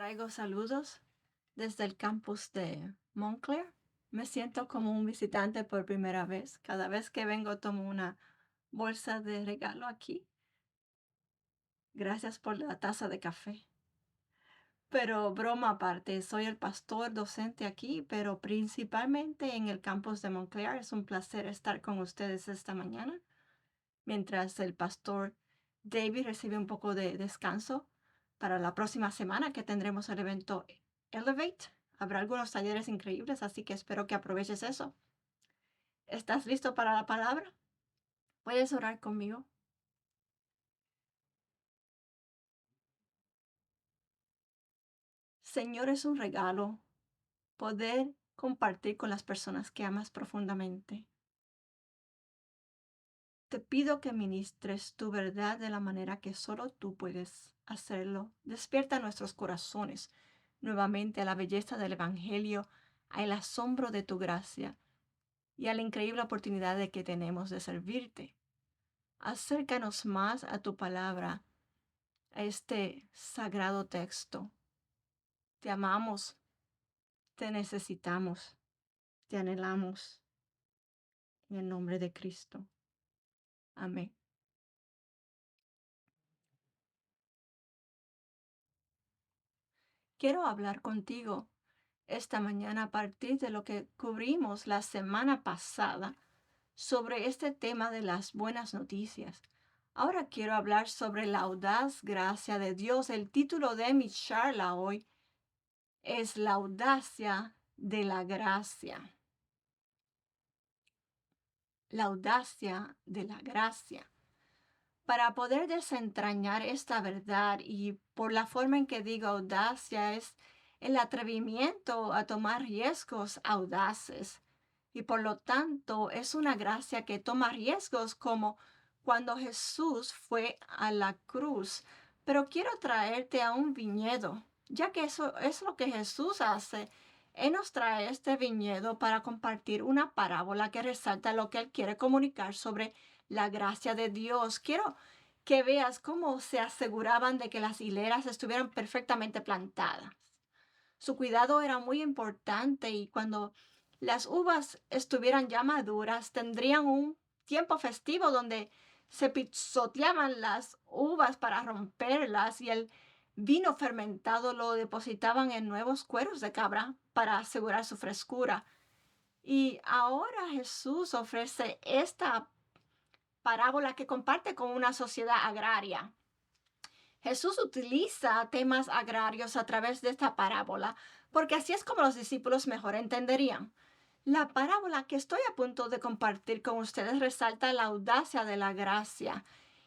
traigo saludos desde el campus de Montclair. Me siento como un visitante por primera vez. Cada vez que vengo tomo una bolsa de regalo aquí. Gracias por la taza de café. Pero broma aparte, soy el pastor docente aquí, pero principalmente en el campus de Montclair. Es un placer estar con ustedes esta mañana, mientras el pastor David recibe un poco de descanso para la próxima semana que tendremos el evento Elevate. Habrá algunos talleres increíbles, así que espero que aproveches eso. ¿Estás listo para la palabra? ¿Puedes orar conmigo? Señor, es un regalo poder compartir con las personas que amas profundamente. Te pido que ministres tu verdad de la manera que solo tú puedes hacerlo. Despierta nuestros corazones nuevamente a la belleza del Evangelio, al asombro de tu gracia y a la increíble oportunidad de que tenemos de servirte. Acércanos más a tu palabra, a este sagrado texto. Te amamos, te necesitamos, te anhelamos. En el nombre de Cristo. Amén. Quiero hablar contigo esta mañana a partir de lo que cubrimos la semana pasada sobre este tema de las buenas noticias. Ahora quiero hablar sobre la audaz gracia de Dios. El título de mi charla hoy es La audacia de la gracia. La audacia de la gracia. Para poder desentrañar esta verdad y por la forma en que digo audacia es el atrevimiento a tomar riesgos audaces. Y por lo tanto es una gracia que toma riesgos como cuando Jesús fue a la cruz. Pero quiero traerte a un viñedo, ya que eso es lo que Jesús hace. Él nos trae este viñedo para compartir una parábola que resalta lo que Él quiere comunicar sobre la gracia de Dios. Quiero que veas cómo se aseguraban de que las hileras estuvieran perfectamente plantadas. Su cuidado era muy importante y cuando las uvas estuvieran ya maduras, tendrían un tiempo festivo donde se pisoteaban las uvas para romperlas y el vino fermentado lo depositaban en nuevos cueros de cabra para asegurar su frescura. Y ahora Jesús ofrece esta parábola que comparte con una sociedad agraria. Jesús utiliza temas agrarios a través de esta parábola, porque así es como los discípulos mejor entenderían. La parábola que estoy a punto de compartir con ustedes resalta la audacia de la gracia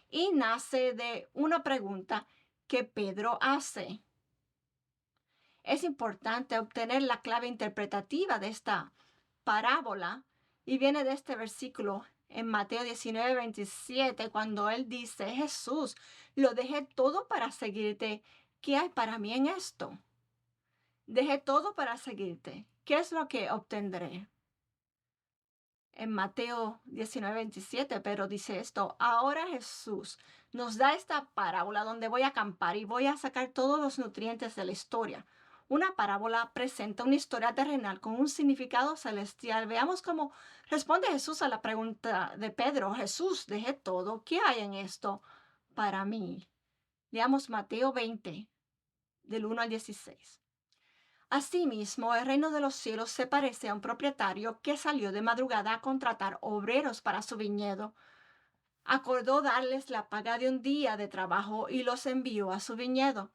y nace de una pregunta que Pedro hace. Es importante obtener la clave interpretativa de esta parábola y viene de este versículo en Mateo 19:27, cuando él dice: Jesús, lo dejé todo para seguirte. ¿Qué hay para mí en esto? Dejé todo para seguirte. ¿Qué es lo que obtendré? En Mateo 19:27, pero dice esto: ahora Jesús nos da esta parábola donde voy a acampar y voy a sacar todos los nutrientes de la historia. Una parábola presenta una historia terrenal con un significado celestial. Veamos cómo responde Jesús a la pregunta de Pedro. Jesús, dejé todo. ¿Qué hay en esto para mí? Leamos Mateo 20, del 1 al 16. Asimismo, el reino de los cielos se parece a un propietario que salió de madrugada a contratar obreros para su viñedo. Acordó darles la paga de un día de trabajo y los envió a su viñedo.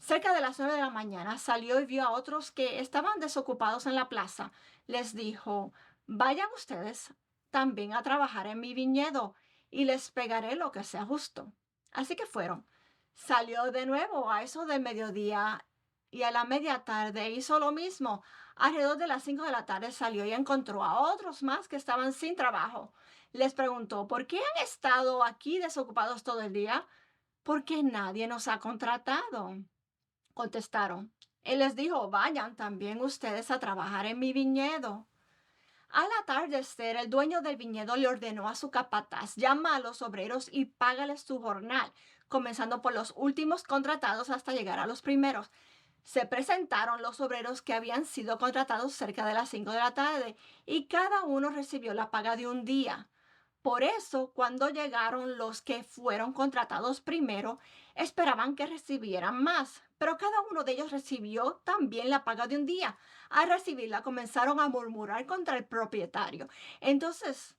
Cerca de las 9 de la mañana salió y vio a otros que estaban desocupados en la plaza. Les dijo: vayan ustedes también a trabajar en mi viñedo y les pegaré lo que sea justo. Así que fueron. Salió de nuevo a eso del mediodía y a la media tarde hizo lo mismo. Alrededor de las 5 de la tarde salió y encontró a otros más que estaban sin trabajo. Les preguntó: ¿por qué han estado aquí desocupados todo el día? Porque nadie nos ha contratado, contestaron. Él les dijo: vayan también ustedes a trabajar en mi viñedo. Al atardecer, el dueño del viñedo le ordenó a su capataz: llama a los obreros y págales su jornal, comenzando por los últimos contratados hasta llegar a los primeros. Se presentaron los obreros que habían sido contratados cerca de las 5 de la tarde y cada uno recibió la paga de un día. Por eso, cuando llegaron los que fueron contratados primero, esperaban que recibieran más, pero cada uno de ellos recibió también la paga de un día. Al recibirla, comenzaron a murmurar contra el propietario. Entonces,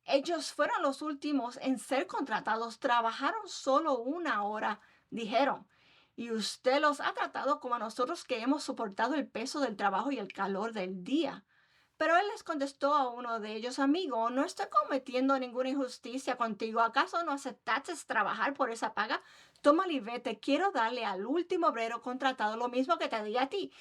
ellos fueron los últimos en ser contratados, trabajaron solo 1 hora, dijeron. Y usted los ha tratado como a nosotros que hemos soportado el peso del trabajo y el calor del día. Pero él les contestó a uno de ellos, amigo, no estoy cometiendo ninguna injusticia contigo. ¿Acaso no aceptaste trabajar por esa paga? Tómala y vete. Quiero darle al último obrero contratado lo mismo que te di a ti.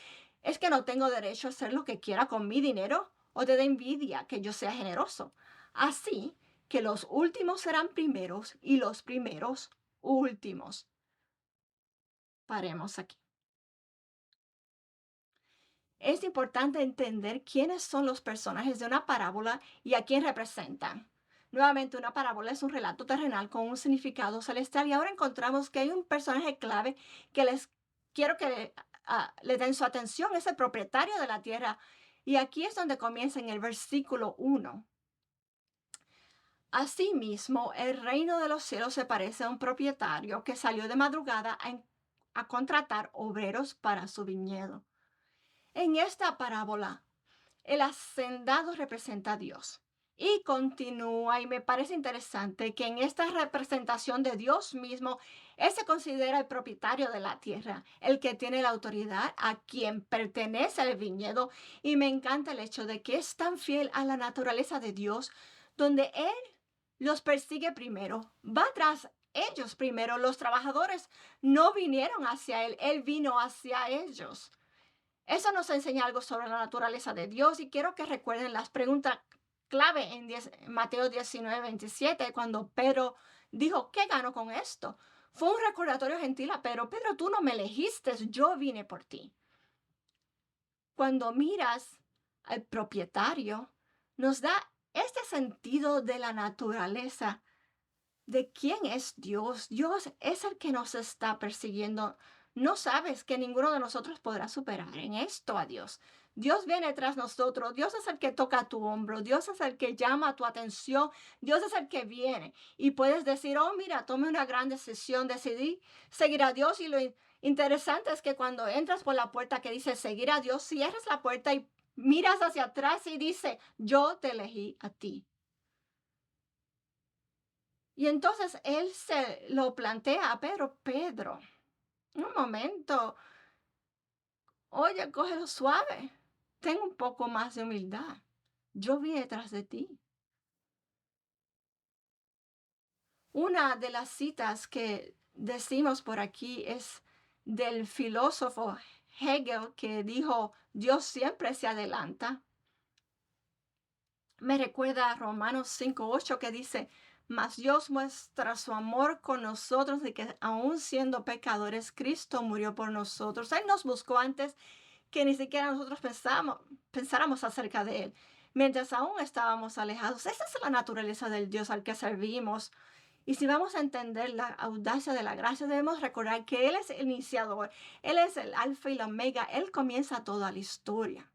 ¿Es que no tengo derecho a hacer lo que quiera con mi dinero? ¿O te da envidia que yo sea generoso? Así que los últimos serán primeros y los primeros últimos. Paremos aquí. Es importante entender quiénes son los personajes de una parábola y a quién representan. Nuevamente, una parábola es un relato terrenal con un significado celestial y ahora encontramos que hay un personaje clave que les quiero que le den su atención, es el propietario de la tierra. Y aquí es donde comienza en el versículo 1. Asimismo, el reino de los cielos se parece a un propietario que salió de madrugada a contratar obreros para su viñedo. En esta parábola, el hacendado representa a Dios. Y continúa, y me parece interesante que en esta representación de Dios mismo, Él se considera el propietario de la tierra, el que tiene la autoridad, a quien pertenece el viñedo. Y me encanta el hecho de que es tan fiel a la naturaleza de Dios, donde Él los persigue primero, va tras ellos primero. Los trabajadores no vinieron hacia Él, Él vino hacia ellos. Eso nos enseña algo sobre la naturaleza de Dios y quiero que recuerden las preguntas clave en Mateo 19:27, cuando Pedro dijo, ¿qué gano con esto? Fue un recordatorio gentil a Pedro, Pedro, tú no me elegiste, yo vine por ti. Cuando miras al propietario, nos da este sentido de la naturaleza, de quién es Dios. Dios es el que nos está persiguiendo. No sabes que ninguno de nosotros podrá superar en esto a Dios. Dios viene tras nosotros. Dios es el que toca tu hombro. Dios es el que llama tu atención. Dios es el que viene. Y puedes decir, oh, mira, tomé una gran decisión. Decidí seguir a Dios. Y lo interesante es que cuando entras por la puerta que dice seguir a Dios, cierras la puerta y miras hacia atrás y dice, yo te elegí a ti. Y entonces él se lo plantea a Pedro, Pedro, un momento, oye, cógelo suave, ten un poco más de humildad. Yo vine detrás de ti. Una de las citas que decimos por aquí es del filósofo Hegel que dijo, Dios siempre se adelanta. Me recuerda a Romanos 5:8 que dice, mas Dios muestra su amor con nosotros de que aun siendo pecadores, Cristo murió por nosotros. Él nos buscó antes que ni siquiera nosotros pensáramos acerca de Él, mientras aún estábamos alejados. Esa es la naturaleza del Dios al que servimos. Y si vamos a entender la audacia de la gracia, debemos recordar que Él es el iniciador, Él es el alfa y la omega, Él comienza toda la historia.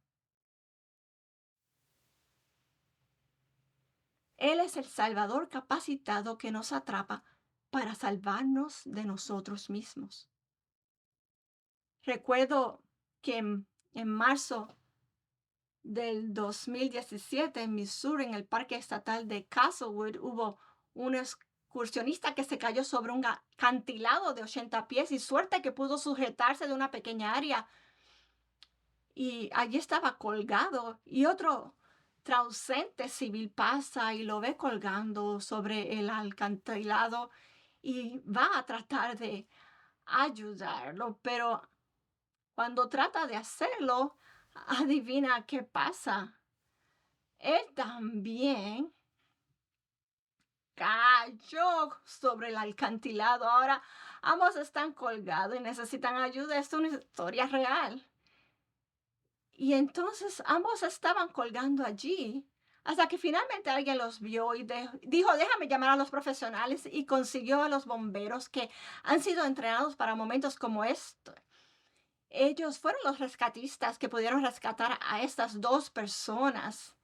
Él es el Salvador capacitado que nos atrapa para salvarnos de nosotros mismos. Recuerdo que en marzo del 2017 en Missouri, en el Parque Estatal de Castlewood, hubo un excursionista que se cayó sobre un acantilado de 80 pies y suerte que pudo sujetarse de una pequeña área y allí estaba colgado y otro transeúnte civil pasa y lo ve colgando sobre el acantilado y va a tratar de ayudarlo, pero cuando trata de hacerlo, adivina qué pasa. Él también cayó sobre el acantilado. Ahora ambos están colgados y necesitan ayuda. Es una historia real. Y entonces ambos estaban colgando allí hasta que finalmente alguien los vio y dijo, déjame llamar a los profesionales y consiguió a los bomberos que han sido entrenados para momentos como este. Ellos fueron los rescatistas que pudieron rescatar a estas dos personas.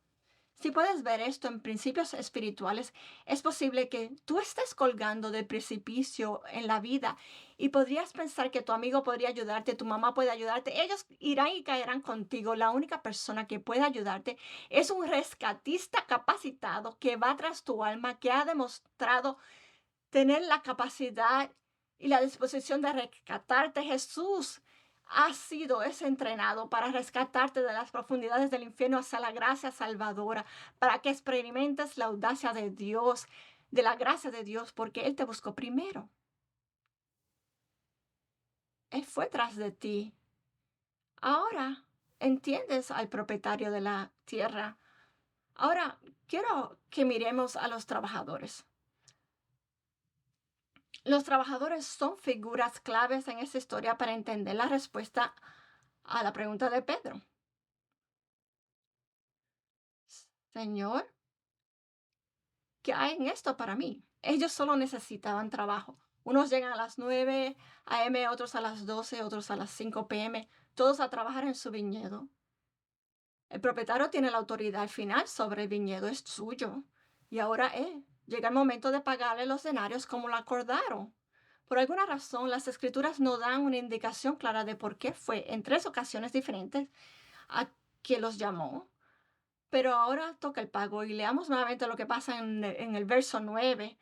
Si puedes ver esto en principios espirituales, es posible que tú estés colgando del precipicio en la vida y podrías pensar que tu amigo podría ayudarte, tu mamá puede ayudarte, ellos irán y caerán contigo. La única persona que puede ayudarte es un rescatista capacitado que va tras tu alma, que ha demostrado tener la capacidad y la disposición de rescatarte. Jesús ha sido ese entrenado para rescatarte de las profundidades del infierno hacia la gracia salvadora, para que experimentes la audacia de Dios, de la gracia de Dios, porque Él te buscó primero. Él fue tras de ti. Ahora entiendes al propietario de la tierra. Ahora quiero que miremos a los trabajadores. Los trabajadores son figuras claves en esta historia para entender la respuesta a la pregunta de Pedro. Señor, ¿qué hay en esto para mí? Ellos solo necesitaban trabajo. Unos llegan a las 9 a.m., otros a las 12, otros a las 5 p.m., todos a trabajar en su viñedo. El propietario tiene la autoridad final sobre el viñedo, es suyo. Y ahora llega el momento de pagarle los denarios como lo acordaron. Por alguna razón, las escrituras no dan una indicación clara de por qué fue en tres ocasiones diferentes a que los llamó. Pero ahora toca el pago y leamos nuevamente lo que pasa en el verso 9.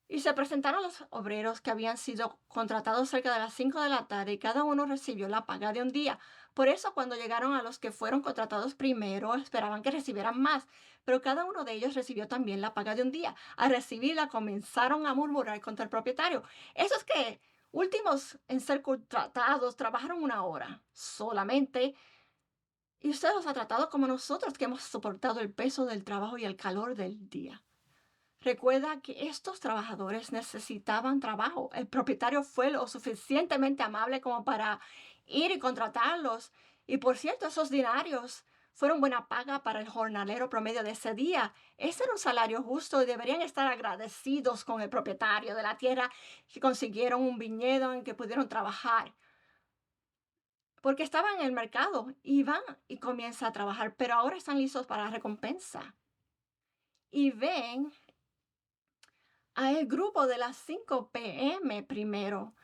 Y se presentaron los obreros que habían sido contratados cerca de las 5 de la tarde y cada uno recibió la paga de un día. Por eso cuando llegaron a los que fueron contratados primero, esperaban que recibieran más, pero cada uno de ellos recibió también la paga de un día. Al recibirla comenzaron a murmurar contra el propietario. Esos que últimos en ser contratados trabajaron 1 hora solamente y usted los ha tratado como nosotros que hemos soportado el peso del trabajo y el calor del día. Recuerda que estos trabajadores necesitaban trabajo. El propietario fue lo suficientemente amable como para ir y contratarlos. Y por cierto, esos dinarios fueron buena paga para el jornalero promedio de ese día. Ese era un salario justo y deberían estar agradecidos con el propietario de la tierra que consiguieron un viñedo en que pudieron trabajar. Porque estaban en el mercado y van y comienzan a trabajar, pero ahora están listos para la recompensa. Y ven a el grupo de las 5 p.m. primero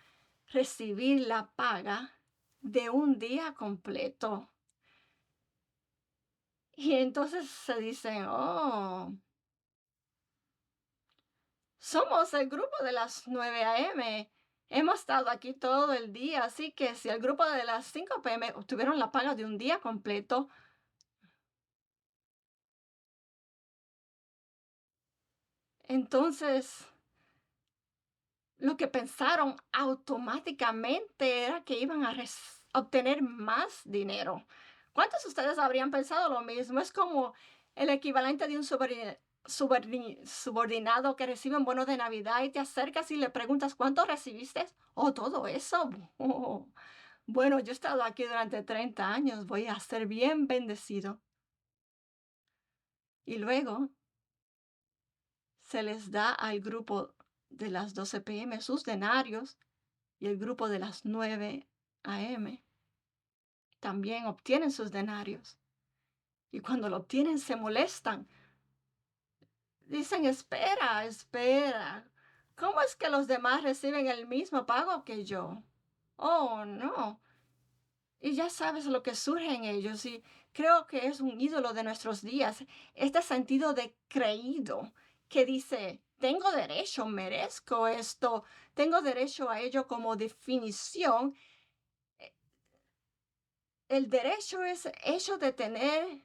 recibir la paga de un día completo. Y entonces se dicen, oh, somos el grupo de las 9 a.m. Hemos estado aquí todo el día, así que si el grupo de las 5 p.m. obtuvieron la paga de un día completo, entonces lo que pensaron automáticamente era que iban a obtener más dinero. ¿Cuántos de ustedes habrían pensado lo mismo? Es como el equivalente de un subordinado que recibe un bono de Navidad y te acercas y le preguntas cuánto recibiste. Oh, todo eso. Oh, bueno, yo he estado aquí durante 30 años, voy a ser bien bendecido. Y luego se les da al grupo de las 12 p.m. sus denarios y el grupo de las 9 a.m. también obtienen sus denarios. Y cuando lo obtienen se molestan. Dicen, espera, espera. ¿Cómo es que los demás reciben el mismo pago que yo? Oh, no. Y ya sabes lo que surge en ellos y creo que es un ídolo de nuestros días, este sentido de creído que dice, tengo derecho, merezco esto, tengo derecho a ello como definición. El derecho es hecho de tener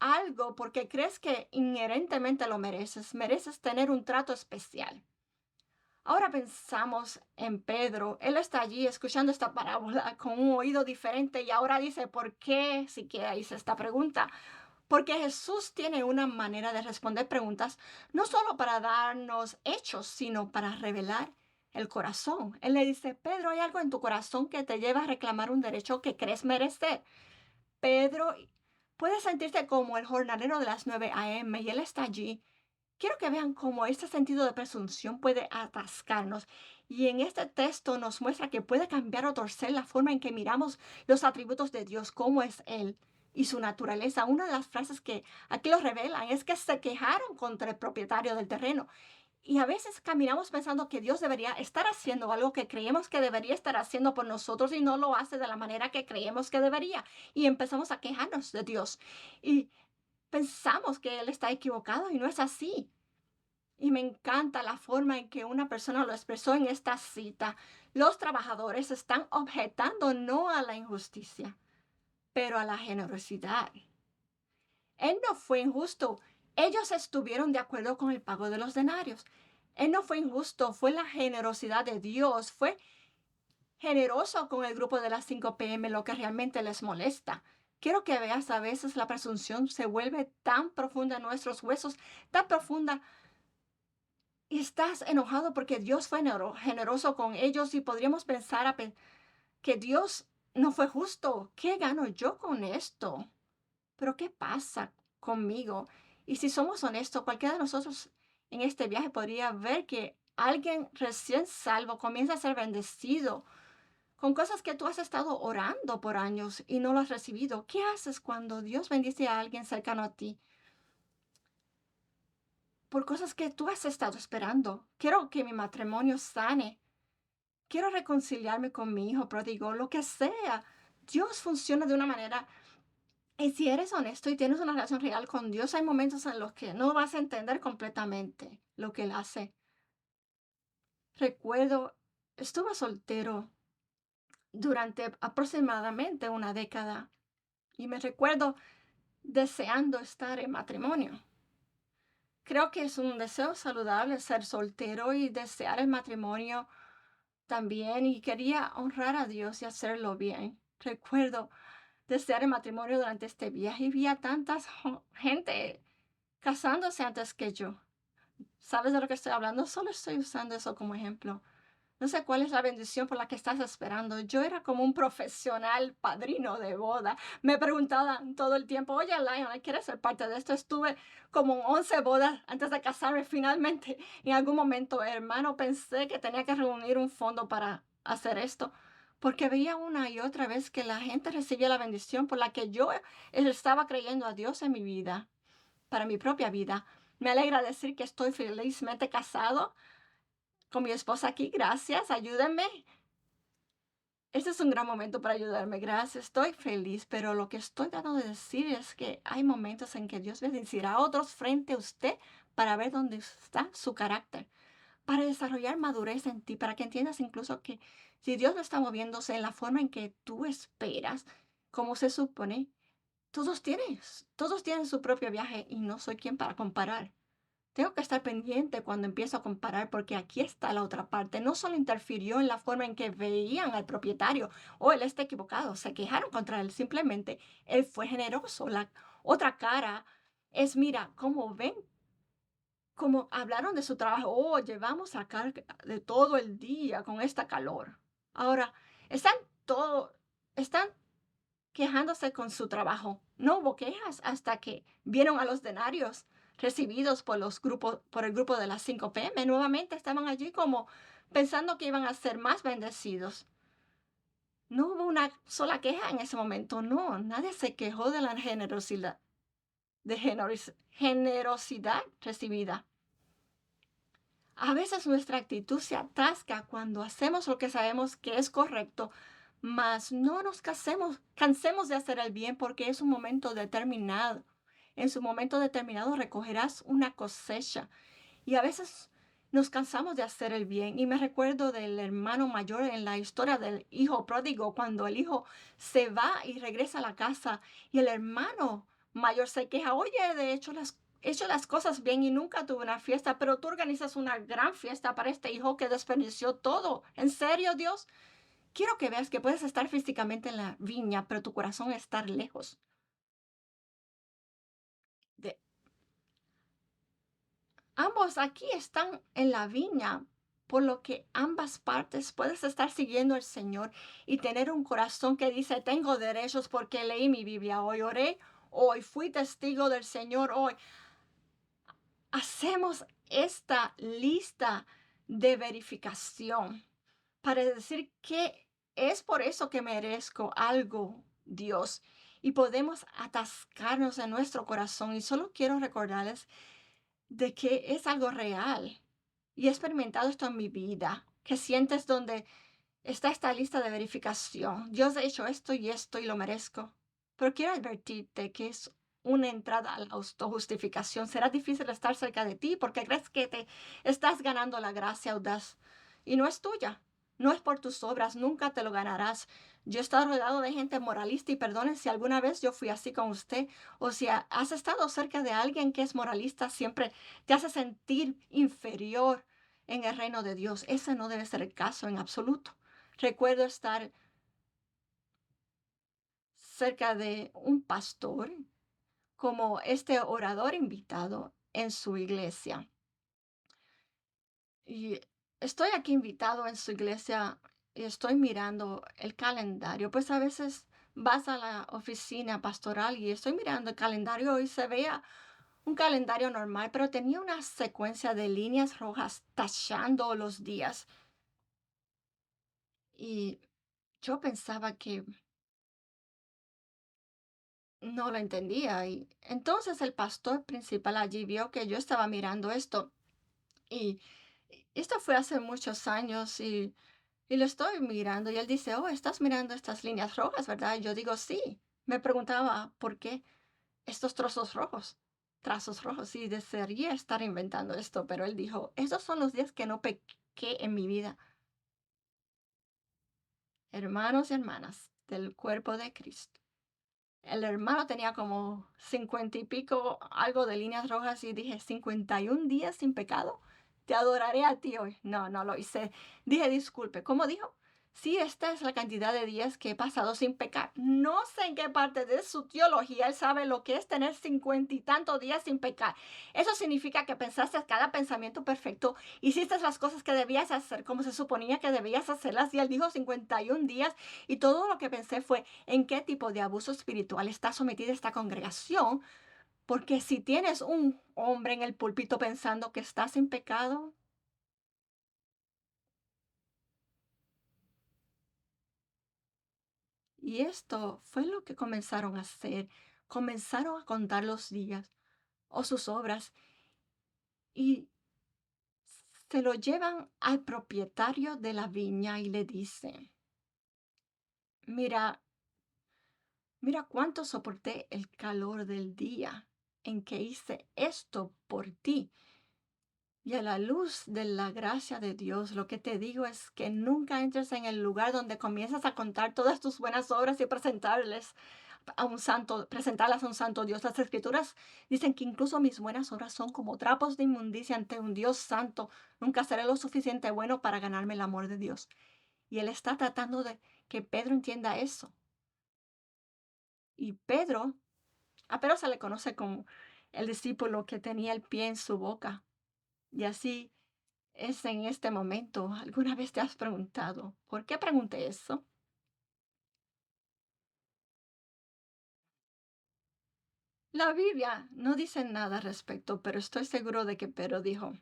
algo porque crees que inherentemente lo mereces, mereces tener un trato especial. Ahora pensamos en Pedro. Él está allí escuchando esta parábola con un oído diferente y ahora dice, ¿por qué siquiera hice esta pregunta? Porque Jesús tiene una manera de responder preguntas, no solo para darnos hechos, sino para revelar el corazón. Él le dice, Pedro, ¿hay algo en tu corazón que te lleva a reclamar un derecho que crees merecer? Pedro puede sentirse como el jornalero de las 9 a.m. y él está allí. Quiero que vean cómo este sentido de presunción puede atascarnos Y en este texto nos muestra que puede cambiar o torcer la forma en que miramos los atributos de Dios, cómo es Él y su naturaleza. Una de las frases que aquí lo revelan es que se quejaron contra el propietario del terreno. Y a veces caminamos pensando que Dios debería estar haciendo algo que creemos que debería estar haciendo por nosotros y no lo hace de la manera que creemos que debería. Y empezamos a quejarnos de Dios. Y pensamos que Él está equivocado y no es así. Y me encanta la forma en que una persona lo expresó en esta cita. Los trabajadores están objetando no a la injusticia, pero a la generosidad. Él no fue injusto. Ellos estuvieron de acuerdo con el pago de los denarios. Él no fue injusto, fue la generosidad de Dios. Fue generoso con el grupo de las 5 p.m., lo que realmente les molesta. Quiero que veas, a veces la presunción se vuelve tan profunda en nuestros huesos, tan profunda, y estás enojado porque Dios fue generoso con ellos y podríamos pensar que Dios no fue justo. ¿Qué gano yo con esto? Pero ¿qué pasa conmigo? Y si somos honestos, cualquiera de nosotros en este viaje podría ver que alguien recién salvo comienza a ser bendecido con cosas que tú has estado orando por años y no lo has recibido. ¿Qué haces cuando Dios bendice a alguien cercano a ti por cosas que tú has estado esperando? Quiero que mi matrimonio sane. Quiero reconciliarme con mi hijo pródigo, lo que sea. Dios funciona de una manera. Y si eres honesto y tienes una relación real con Dios, hay momentos en los que no vas a entender completamente lo que Él hace. Recuerdo, estuve soltero durante aproximadamente una década y me recuerdo deseando estar en matrimonio. Creo que es un deseo saludable ser soltero y desear el matrimonio también, y quería honrar a Dios y hacerlo bien. Recuerdo desear el matrimonio durante este viaje y vi a tantas gente casándose antes que yo. ¿Sabes de lo que estoy hablando? Solo estoy usando eso como ejemplo. No sé cuál es la bendición por la que estás esperando. Yo era como un profesional padrino de boda. Me preguntaban todo el tiempo, oye, Lion, ¿quieres ser parte de esto? Estuve como en 11 bodas antes de casarme finalmente. En algún momento, hermano, pensé que tenía que reunir un fondo para hacer esto, porque veía una y otra vez que la gente recibía la bendición por la que yo estaba creyendo a Dios en mi vida, para mi propia vida. Me alegra decir que estoy felizmente casado con mi esposa aquí. Gracias, ayúdenme. Este es un gran momento para ayudarme. Gracias, estoy feliz, pero lo que estoy tratando de decir es que hay momentos en que Dios bendecirá a otros frente a usted para ver dónde está su carácter, para desarrollar madurez en ti, para que entiendas incluso que si Dios no está moviéndose en la forma en que tú esperas, como se supone, todos tienen su propio viaje y no soy quien para comparar. Tengo que estar pendiente cuando empiezo a comparar, porque aquí está la otra parte. No solo interfirió en la forma en que veían al propietario, o él está equivocado, se quejaron contra él, simplemente él fue generoso. La otra cara es, mira, cómo ven, cómo hablaron de su trabajo. Oh, llevamos acá de todo el día con esta calor. Ahora, están todo, están quejándose con su trabajo. No hubo quejas hasta que vieron a los denarios recibidos por el grupo de las 5 p.m. Nuevamente estaban allí como pensando que iban a ser más bendecidos. No hubo una sola queja en ese momento. No, nadie se quejó de la generosidad recibida. A veces nuestra actitud se atasca cuando hacemos lo que sabemos que es correcto, mas no nos cansemos de hacer el bien, porque es un momento determinado. En su momento determinado recogerás una cosecha. Y a veces nos cansamos de hacer el bien. Y me recuerdo del hermano mayor en la historia del hijo pródigo, cuando el hijo se va y regresa a la casa y el hermano mayor se queja, oye, de hecho he hecho las cosas bien y nunca tuve una fiesta, pero tú organizas una gran fiesta para este hijo que desperdició todo. ¿En serio, Dios? Quiero que veas que puedes estar físicamente en la viña, pero tu corazón estar lejos. De ambos aquí están en la viña, por lo que ambas partes puedes estar siguiendo al Señor y tener un corazón que dice, tengo derechos porque leí mi Biblia hoy, oré hoy, fui testigo del Señor hoy. Hacemos esta lista de verificación para decir que es por eso que merezco algo, Dios. Y podemos atascarnos en nuestro corazón. Y solo quiero recordarles de que es algo real. Y he experimentado esto en mi vida, que sientes donde está esta lista de verificación. Dios ha hecho esto y lo merezco. Pero quiero advertirte que es una entrada a la autojustificación. Será difícil estar cerca de ti porque crees que te estás ganando la gracia audaz y no es tuya. No es por tus obras, nunca te lo ganarás. Yo he estado rodeado de gente moralista y perdonen si alguna vez yo fui así con usted o si has estado cerca de alguien que es moralista, siempre te hace sentir inferior en el reino de Dios. Ese no debe ser el caso en absoluto. Recuerdo estar cerca de un pastor como este orador invitado en su iglesia. Y estoy aquí invitado en su iglesia y estoy mirando el calendario. Pues a veces vas a la oficina pastoral y estoy mirando el calendario y se veía un calendario normal, pero tenía una secuencia de líneas rojas tachando los días. Y yo pensaba que no lo entendía. Y entonces el pastor principal allí vio que yo estaba mirando esto. Y esto fue hace muchos años y lo estoy mirando. Y él dice, oh, estás mirando estas líneas rojas, ¿verdad? Y yo digo, sí. Me preguntaba, ¿por qué estos trozos rojos? Trazos rojos. Y desearía estar inventando esto, pero él dijo, esos son los días que no pequé en mi vida. Hermanos y hermanas del cuerpo de Cristo. El hermano tenía como 50 y pico, algo de líneas rojas, y dije, 51 días sin pecado, te adoraré a ti hoy. No, no lo hice. Dije, disculpe, ¿cómo dijo? Sí, esta es la cantidad de días que he pasado sin pecar. No sé en qué parte de su teología él sabe lo que es tener 50 y tantos días sin pecar. Eso significa que pensaste cada pensamiento perfecto, hiciste las cosas que debías hacer como se suponía que debías hacerlas, y él dijo 51 días, y todo lo que pensé fue, ¿en qué tipo de abuso espiritual está sometida esta congregación? Porque si tienes un hombre en el púlpito pensando que estás en pecado, y esto fue lo que comenzaron a hacer, comenzaron a contar los días o sus obras y se lo llevan al propietario de la viña y le dicen, mira, mira cuánto soporté el calor del día en que hice esto por ti. Y a la luz de la gracia de Dios, lo que te digo es que nunca entres en el lugar donde comienzas a contar todas tus buenas obras y presentarles a un santo, presentarlas a un santo Dios. Las escrituras dicen que incluso mis buenas obras son como trapos de inmundicia ante un Dios santo. Nunca seré lo suficiente bueno para ganarme el amor de Dios. Y él está tratando de que Pedro entienda eso. Y Pedro, a Pedro se le conoce como el discípulo que tenía el pie en su boca. Y así es en este momento. ¿Alguna vez te has preguntado por qué pregunté eso? La Biblia no dice nada al respecto, pero estoy seguro de que Pedro dijo,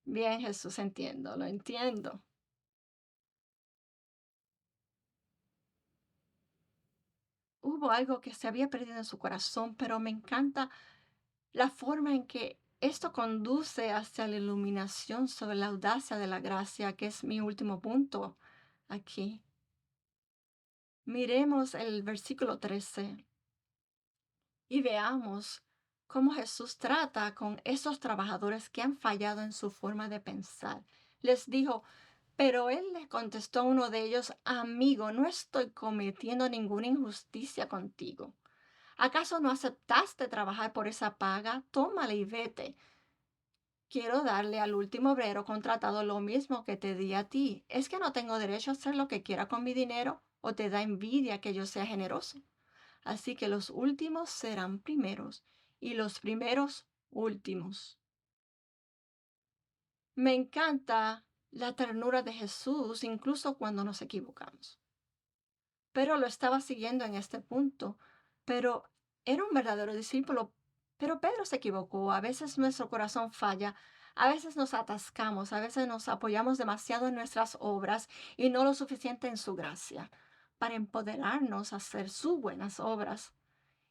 bien Jesús, entiendo, lo entiendo. Hubo algo que se había perdido en su corazón, pero me encanta la forma en que esto conduce hacia la iluminación sobre la audacia de la gracia, que es mi último punto aquí. Miremos el versículo 13 y veamos cómo Jesús trata con esos trabajadores que han fallado en su forma de pensar. Les dijo, pero él les contestó a uno de ellos, amigo, no estoy cometiendo ninguna injusticia contigo. ¿Acaso no aceptaste trabajar por esa paga? Tómala y vete. Quiero darle al último obrero contratado lo mismo que te di a ti. ¿Es que no tengo derecho a hacer lo que quiera con mi dinero? ¿O te da envidia que yo sea generoso? Así que los últimos serán primeros y los primeros últimos. Me encanta la ternura de Jesús incluso cuando nos equivocamos. Pero lo estaba siguiendo en este punto. Pero era un verdadero discípulo. Pero Pedro se equivocó. A veces nuestro corazón falla. A veces nos atascamos, a veces nos apoyamos demasiado en nuestras obras y no lo suficiente en su gracia para empoderarnos a hacer sus buenas obras.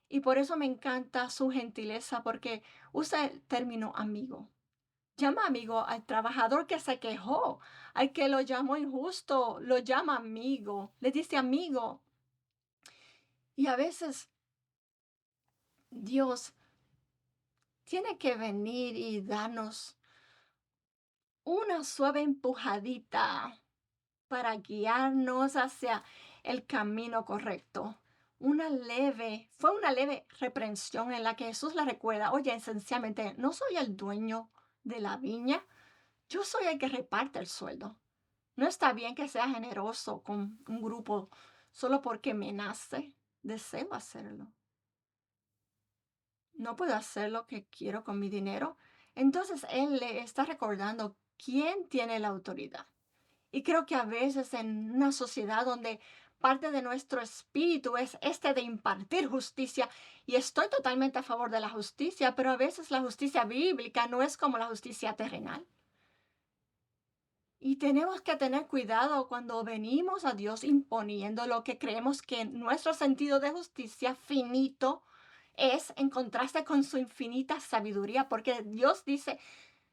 Y por eso me encanta su gentileza, porque usa el término amigo. Llama amigo al trabajador que se quejó, al que lo llamó injusto, lo llama amigo, le dice amigo. Y a veces Dios tiene que venir y darnos una suave empujadita para guiarnos hacia el camino correcto. Fue una leve reprensión en la que Jesús le recuerda, oye, esencialmente, no soy el dueño de la viña, yo soy el que reparte el sueldo. No está bien que sea generoso con un grupo solo porque me nace. Deseo hacerlo. No puedo hacer lo que quiero con mi dinero. Entonces Él le está recordando quién tiene la autoridad. Y creo que a veces en una sociedad donde parte de nuestro espíritu es este de impartir justicia, y estoy totalmente a favor de la justicia, pero a veces la justicia bíblica no es como la justicia terrenal. Y tenemos que tener cuidado cuando venimos a Dios imponiendo lo que creemos que nuestro sentido de justicia finito es en contraste con su infinita sabiduría, porque Dios dice,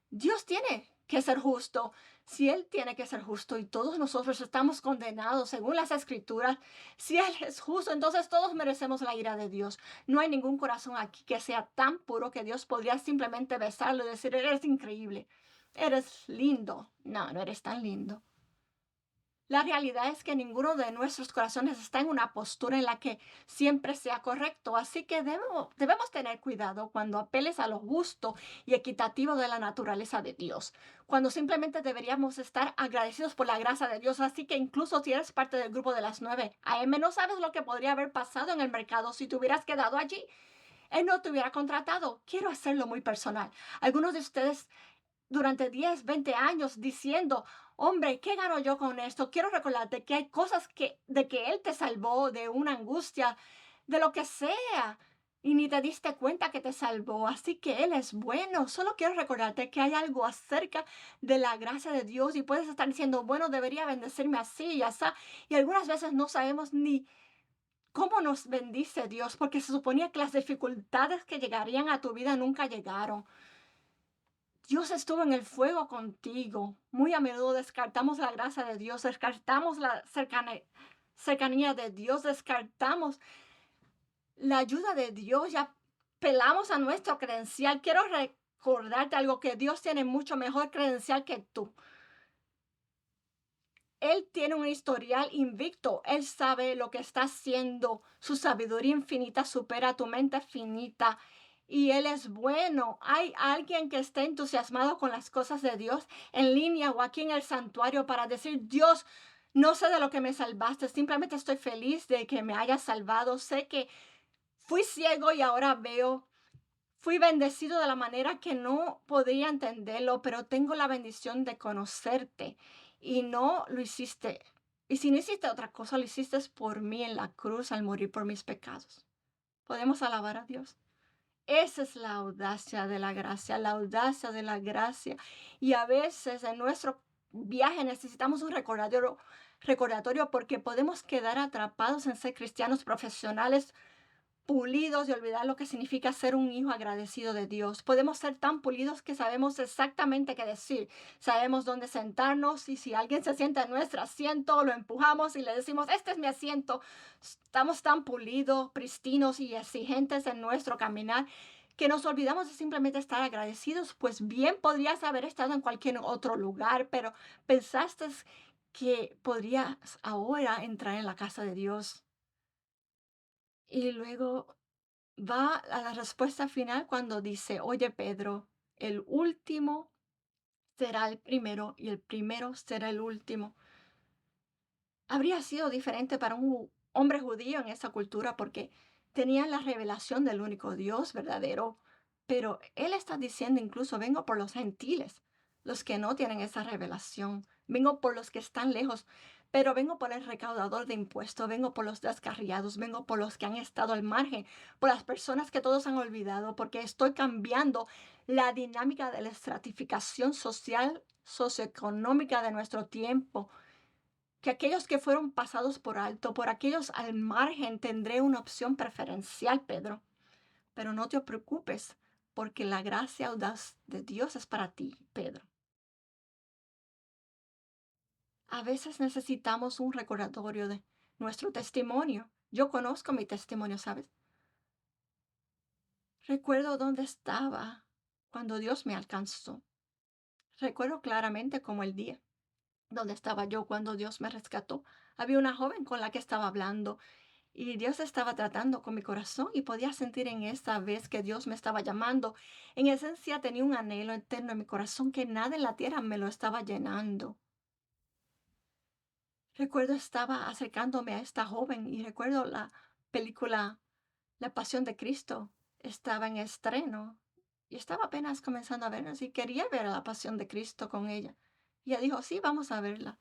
Dios tiene que ser justo. Si Él tiene que ser justo y todos nosotros estamos condenados según las escrituras, si Él es justo, entonces todos merecemos la ira de Dios. No hay ningún corazón aquí que sea tan puro que Dios podría simplemente besarlo y decir, eres increíble, eres lindo. No, no eres tan lindo. La realidad es que ninguno de nuestros corazones está en una postura en la que siempre sea correcto, así que debemos tener cuidado cuando apeles a lo justo y equitativo de la naturaleza de Dios, cuando simplemente deberíamos estar agradecidos por la gracia de Dios, así que incluso si eres parte del grupo de las 9 a.m., no sabes lo que podría haber pasado en el mercado si te hubieras quedado allí. Él no te hubiera contratado. Quiero hacerlo muy personal. Algunos de ustedes durante 10, 20 años diciendo, hombre, ¿qué gano yo con esto? Quiero recordarte que hay cosas de que Él te salvó de una angustia, de lo que sea, y ni te diste cuenta que te salvó. Así que Él es bueno. Solo quiero recordarte que hay algo acerca de la gracia de Dios y puedes estar diciendo, bueno, debería bendecirme así y así. Y algunas veces no sabemos ni cómo nos bendice Dios, porque se suponía que las dificultades que llegarían a tu vida nunca llegaron. Dios estuvo en el fuego contigo. Muy a menudo descartamos la gracia de Dios, descartamos la cercanía de Dios, descartamos la ayuda de Dios, ya pelamos a nuestro credencial. Quiero recordarte algo, que Dios tiene mucho mejor credencial que tú. Él tiene un historial invicto. Él sabe lo que está haciendo. Su sabiduría infinita supera tu mente finita. Y Él es bueno. Hay alguien que esté entusiasmado con las cosas de Dios en línea o aquí en el santuario para decir, Dios, no sé de lo que me salvaste. Simplemente estoy feliz de que me hayas salvado. Sé que fui ciego y ahora veo. Fui bendecido de la manera que no podía entenderlo, pero tengo la bendición de conocerte y no lo hiciste. Y si no hiciste otra cosa, lo hiciste por mí en la cruz al morir por mis pecados. Podemos alabar a Dios. Esa es la audacia de la gracia, la audacia de la gracia. Y a veces en nuestro viaje necesitamos un recordatorio porque podemos quedar atrapados en ser cristianos profesionales pulidos y olvidar lo que significa ser un hijo agradecido de Dios. Podemos ser tan pulidos que sabemos exactamente qué decir, sabemos dónde sentarnos y si alguien se sienta en nuestro asiento, lo empujamos y le decimos, este es mi asiento. Estamos tan pulidos, pristinos y exigentes en nuestro caminar que nos olvidamos de simplemente estar agradecidos, pues bien podrías haber estado en cualquier otro lugar, pero pensaste que podrías ahora entrar en la casa de Dios. Y luego va a la respuesta final cuando dice, oye Pedro, el último será el primero y el primero será el último. Habría sido diferente para un hombre judío en esa cultura porque tenían la revelación del único Dios verdadero, pero él está diciendo incluso, vengo por los gentiles, los que no tienen esa revelación, vengo por los que están lejos, pero vengo por el recaudador de impuestos, vengo por los descarriados, vengo por los que han estado al margen, por las personas que todos han olvidado, porque estoy cambiando la dinámica de la estratificación social, socioeconómica de nuestro tiempo, que aquellos que fueron pasados por alto, por aquellos al margen, tendré una opción preferencial, Pedro. Pero no te preocupes, porque la gracia audaz de Dios es para ti, Pedro. A veces necesitamos un recordatorio de nuestro testimonio. Yo conozco mi testimonio, ¿sabes? Recuerdo dónde estaba cuando Dios me alcanzó. Recuerdo claramente como el día donde estaba yo cuando Dios me rescató. Había una joven con la que estaba hablando y Dios estaba tratando con mi corazón y podía sentir en esa vez que Dios me estaba llamando. En esencia tenía un anhelo eterno en mi corazón que nada en la tierra me lo estaba llenando. Recuerdo estaba acercándome a esta joven y recuerdo la película La Pasión de Cristo. Estaba en estreno y estaba apenas comenzando a vernos y quería ver a la Pasión de Cristo con ella. Y ella dijo, sí, vamos a verla.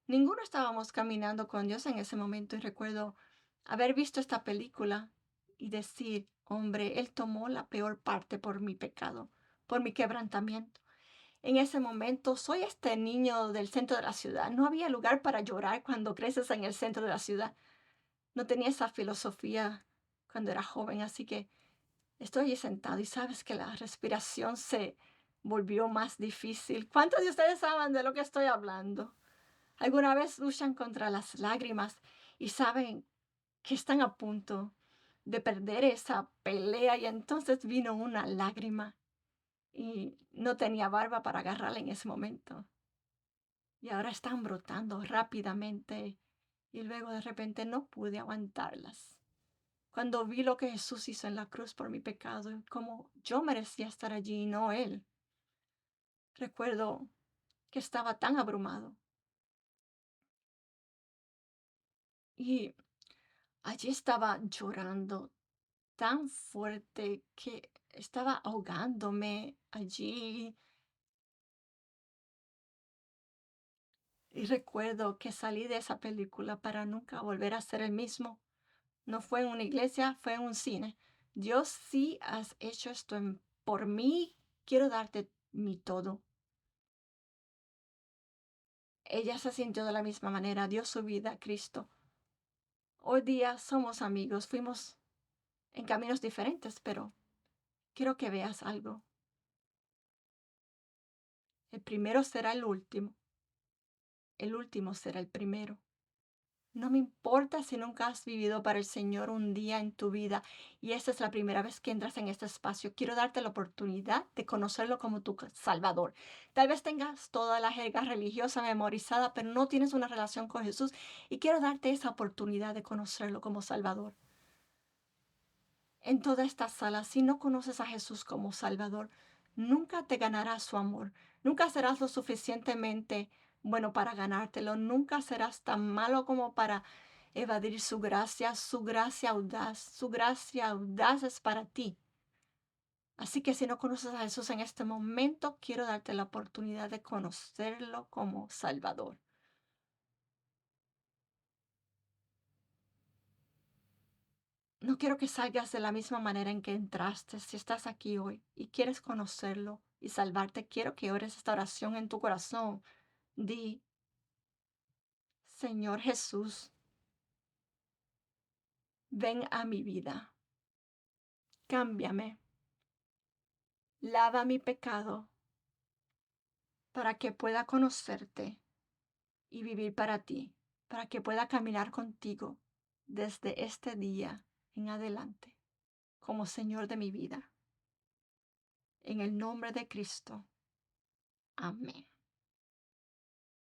Ninguno estábamos caminando con Dios en ese momento y recuerdo haber visto esta película y decir, hombre, Él tomó la peor parte por mi pecado, por mi quebrantamiento. En ese momento soy este niño del centro de la ciudad. No había lugar para llorar cuando creces en el centro de la ciudad. No tenía esa filosofía cuando era joven, así que estoy allí sentado y sabes que la respiración se volvió más difícil. ¿Cuántos de ustedes saben de lo que estoy hablando? ¿Alguna vez luchan contra las lágrimas y saben que están a punto de perder esa pelea y entonces vino una lágrima y no tenía barba para agarrarla en ese momento y ahora están brotando rápidamente y luego de repente no pude aguantarlas? Cuando vi lo que Jesús hizo en la cruz por mi pecado y cómo yo merecía estar allí y no Él, recuerdo que estaba tan abrumado y allí estaba llorando tan fuerte que estaba ahogándome allí. Y recuerdo que salí de esa película para nunca volver a ser el mismo. No fue en una iglesia, fue en un cine. Dios, sí has hecho esto por mí, quiero darte mi todo. Ella se sintió de la misma manera, dio su vida a Cristo. Hoy día somos amigos, fuimos en caminos diferentes, pero quiero que veas algo. El primero será el último será el primero. No me importa si nunca has vivido para el Señor un día en tu vida y esta es la primera vez que entras en este espacio. Quiero darte la oportunidad de conocerlo como tu Salvador. Tal vez tengas toda la jerga religiosa memorizada, pero no tienes una relación con Jesús y quiero darte esa oportunidad de conocerlo como Salvador. En toda esta sala, si no conoces a Jesús como Salvador, nunca te ganarás su amor, nunca serás lo suficientemente bueno para ganártelo, nunca serás tan malo como para evadir su gracia audaz, su gracia audaz es para ti. Así que si no conoces a Jesús en este momento, quiero darte la oportunidad de conocerlo como Salvador. No quiero que salgas de la misma manera en que entraste. Si estás aquí hoy y quieres conocerlo y salvarte, quiero que ores esta oración en tu corazón. Di, Señor Jesús, ven a mi vida. Cámbiame. Lava mi pecado para que pueda conocerte y vivir para ti, para que pueda caminar contigo desde este día en adelante como Señor de mi vida. En el nombre de Cristo. Amén.